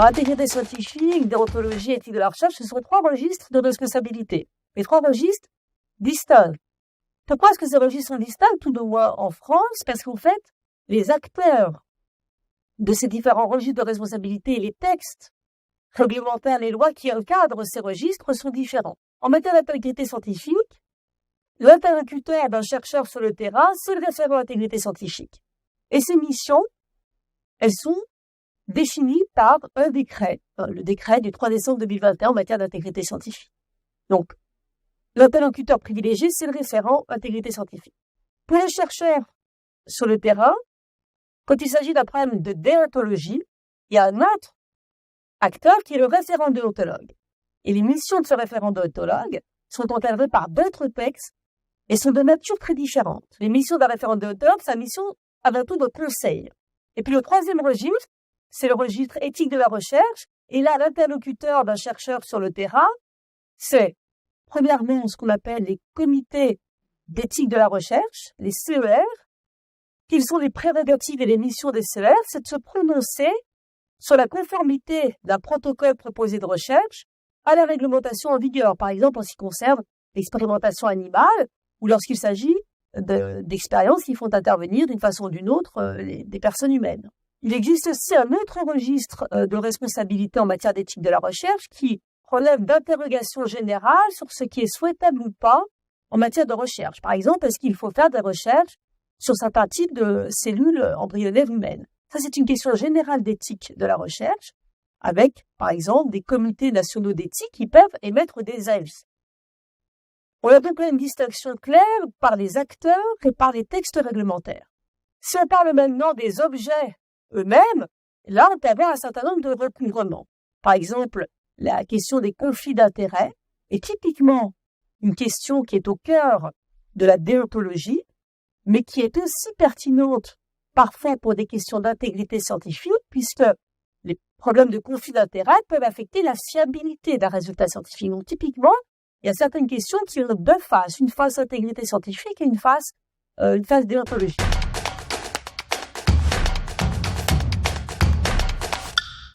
Intégrité scientifique, déontologie, éthique de la recherche, ce sont 3 registres de responsabilité. Les 3 registres distincts. Pourquoi est-ce que ces registres sont distincts, tout de moins en France? Parce qu'en fait, les acteurs de ces différents registres de responsabilité et les textes réglementaires, les lois qui encadrent ces registres sont différents. En matière d'intégrité scientifique, l'interlocuteur d'un chercheur sur le terrain, c'est le référent intégrité scientifique. Et ces missions, elles sont définies par un décret, le décret du 3 décembre 2021 en matière d'intégrité scientifique. Donc, l'interlocuteur privilégié, c'est le référent intégrité scientifique. Pour les chercheurs sur le terrain, quand il s'agit d'un problème de déontologie, il y a un autre acteur qui est le référent déontologue. Et les missions de ce référent déontologue sont encadrées par d'autres textes et sont de nature très différente. Les missions d'un référent déontologue, sa mission avant tout de conseil. Et puis le 3e registre, c'est le registre éthique de la recherche. Et là, l'interlocuteur d'un chercheur sur le terrain, c'est premièrement ce qu'on appelle les comités d'éthique de la recherche, les CER. Quelles sont les prérogatives et les missions des CER? C'est de se prononcer sur la conformité d'un protocole proposé de recherche à la réglementation en vigueur, par exemple en ce qui concerne l'expérimentation animale ou lorsqu'il s'agit d'expériences qui font intervenir d'une façon ou d'une autre des personnes humaines. Il existe aussi un autre registre de responsabilité en matière d'éthique de la recherche qui relève d'interrogations générales sur ce qui est souhaitable ou pas en matière de recherche. Par exemple, est-ce qu'il faut faire des recherches sur certains types de cellules embryonnaires humaines? Ça, c'est une question générale d'éthique de la recherche, avec, par exemple, des comités nationaux d'éthique qui peuvent émettre des avis. On a donc une distinction claire par les acteurs et par les textes réglementaires. Si on parle maintenant des objets eux-mêmes, là, on peut avoir un certain nombre de recouvrements. Par exemple, la question des conflits d'intérêts est typiquement une question qui est au cœur de la déontologie, mais qui est aussi pertinente parfois pour des questions d'intégrité scientifique, puisque les problèmes de conflit d'intérêts peuvent affecter la fiabilité d'un résultat scientifique. Donc, typiquement, il y a certaines questions qui ont 2 faces, une face intégrité scientifique et une face déontologique.